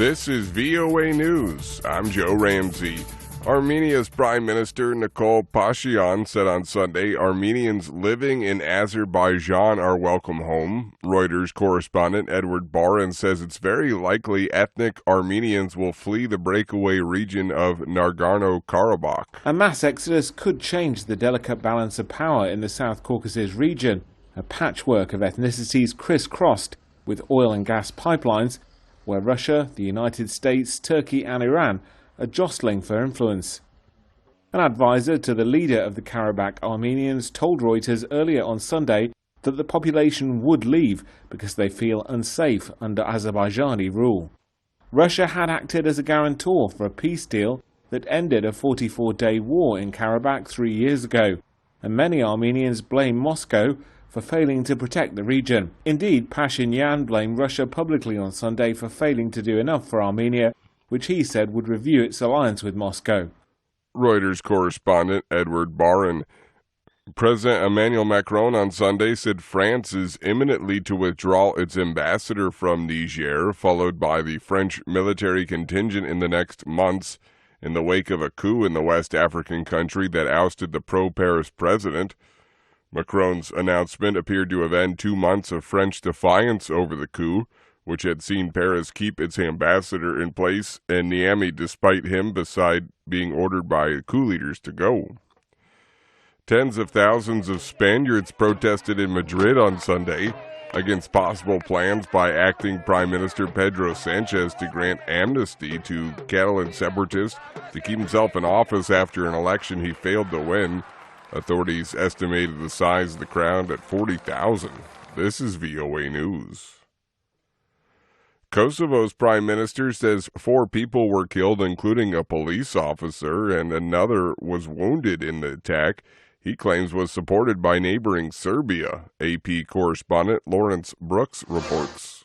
This is VOA News. I'm Joe Ramsey. Armenia's Prime Minister Nikol Pashinyan said on Sunday Armenians living in Azerbaijan are welcome home. Reuters correspondent Edward Barin says it's very likely ethnic Armenians will flee the breakaway region of Nagorno-Karabakh. A mass exodus could change the delicate balance of power in the South Caucasus region, a patchwork of ethnicities crisscrossed with oil and gas pipelines, where Russia, the United States, Turkey and Iran are jostling for influence. An advisor to the leader of the Karabakh Armenians told Reuters earlier on Sunday that the population would leave because they feel unsafe under Azerbaijani rule. Russia had acted as a guarantor for a peace deal that ended a 44-day war in Karabakh 3 years ago, and many Armenians blame Moscow for failing to protect the region. Indeed, Pashinyan blamed Russia publicly on Sunday for failing to do enough for Armenia, which he said would review its alliance with Moscow. Reuters correspondent Edward Barin. President Emmanuel Macron on Sunday said France is imminently to withdraw its ambassador from Niger, followed by the French military contingent in the next months, in the wake of a coup in the West African country that ousted the pro-Paris president. Macron's announcement appeared to have ended 2 months of French defiance over the coup, which had seen Paris keep its ambassador in place and Niamey despite him, beside being ordered by coup leaders to go. Tens of thousands of Spaniards protested in Madrid on Sunday against possible plans by acting Prime Minister Pedro Sanchez to grant amnesty to Catalan separatists to keep himself in office after an election he failed to win. Authorities estimated the size of the crowd at 40,000. This is VOA News. Kosovo's prime minister says 4 people were killed, including a police officer, and another was wounded in the attack he claims was supported by neighboring Serbia. AP correspondent Lawrence Brooks reports.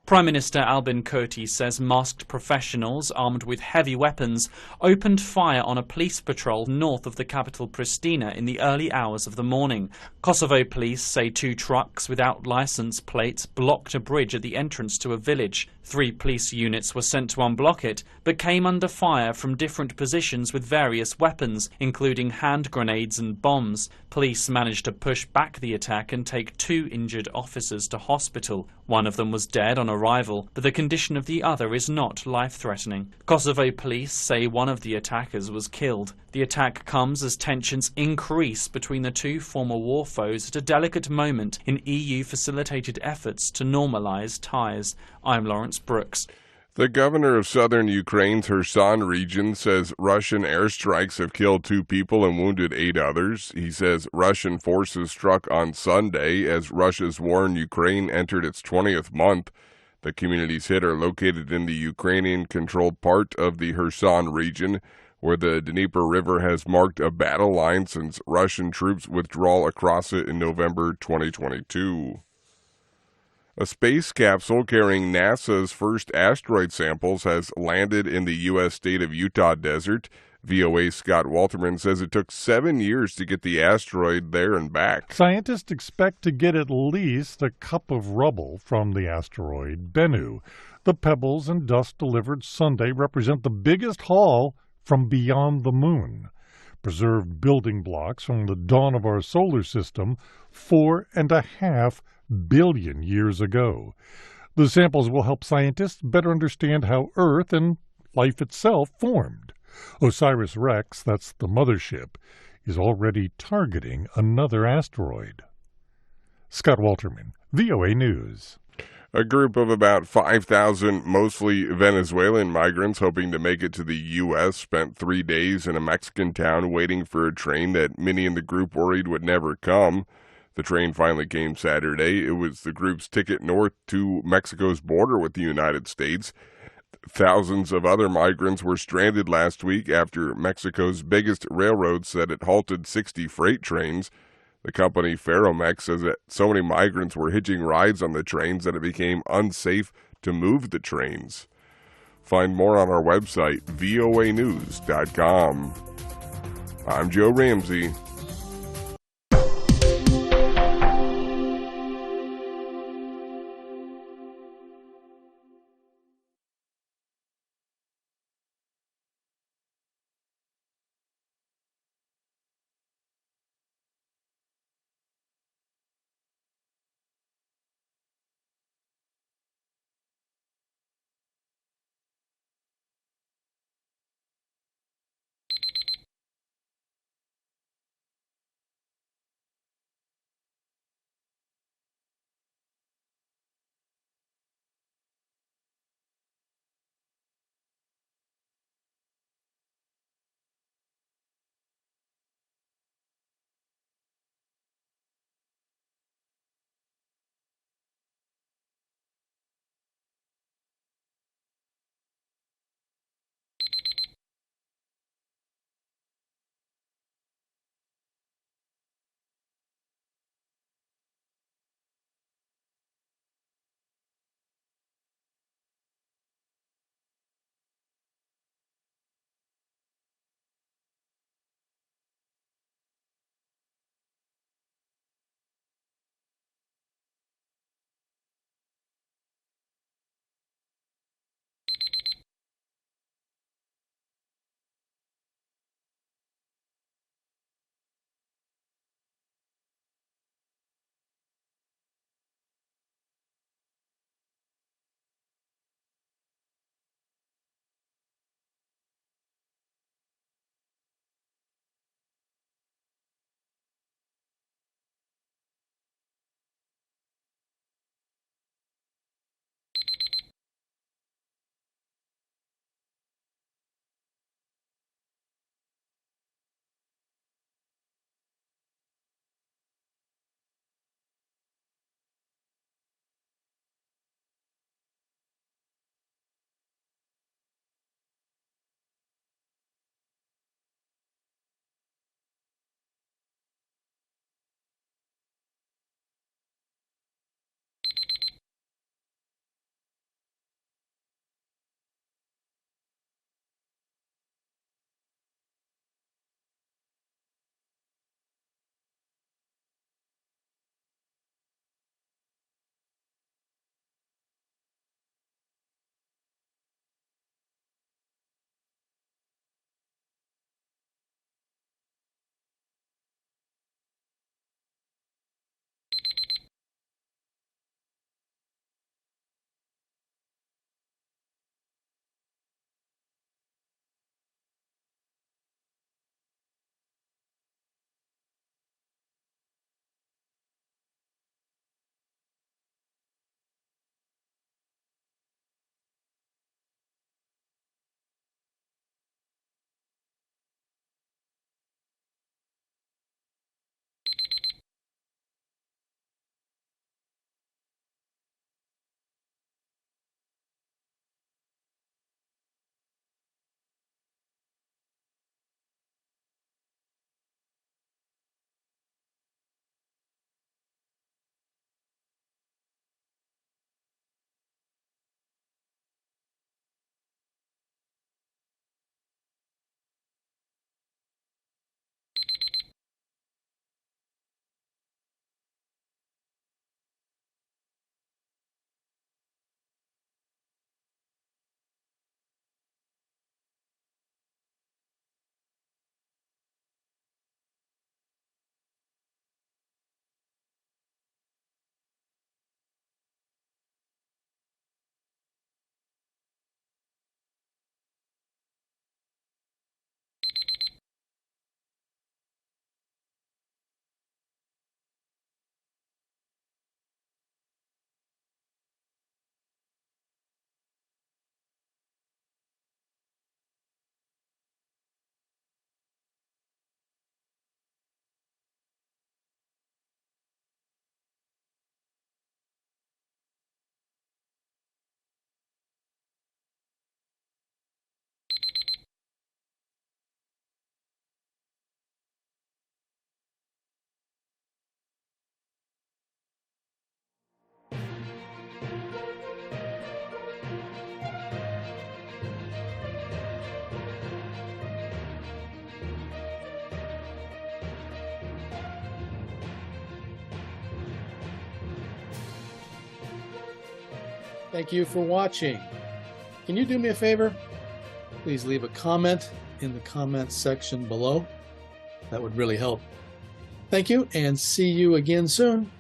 Prime Minister Albin Kurti says masked professionals armed with heavy weapons opened fire on a police patrol north of the capital Pristina in the early hours of the morning. Kosovo police say 2 trucks without license plates blocked a bridge at the entrance to a village. 3 police units were sent to unblock it, but came under fire from different positions with various weapons, including hand grenades and bombs. Police managed to push back the attack and take 2 injured officers to hospital. One of them was dead on arrival, but the condition of the other is not life-threatening. Kosovo police say one of the attackers was killed. The attack comes as tensions increase between the 2 former war foes at a delicate moment in EU-facilitated efforts to normalise ties. I'm Lawrence Brooks. The governor of southern Ukraine's Kherson region says Russian airstrikes have killed 2 people and wounded 8 others. He says Russian forces struck on Sunday as Russia's war in Ukraine entered its 20th month. The communities hit are located in the Ukrainian-controlled part of the Kherson region, where the Dnieper River has marked a battle line since Russian troops' withdrawal across it in November 2022. A space capsule carrying NASA's first asteroid samples has landed in the U.S. state of Utah desert. VOA's Scott Walterman says it took 7 years to get the asteroid there and back. Scientists expect to get at least a cup of rubble from the asteroid Bennu. The pebbles and dust delivered Sunday represent the biggest haul from beyond the moon. Preserved building blocks from the dawn of our solar system 4.5 billion years ago. The samples will help scientists better understand how Earth and life itself formed. OSIRIS-REx, that's the mothership, is already targeting another asteroid. Scott Walterman, VOA News. A group of about 5,000, mostly Venezuelan migrants hoping to make it to the U.S. spent 3 days in a Mexican town waiting for a train that many in the group worried would never come. The train finally came Saturday. It was the group's ticket north to Mexico's border with the United States. Thousands of other migrants were stranded last week after Mexico's biggest railroad said it halted 60 freight trains. The company Ferromex says that so many migrants were hitching rides on the trains that it became unsafe to move the trains. Find more on our website, voanews.com. I'm Joe Ramsey. Thank you for watching. Can you do me a favor? Please leave a comment in the comments section below. That would really help. Thank you, and see you again soon.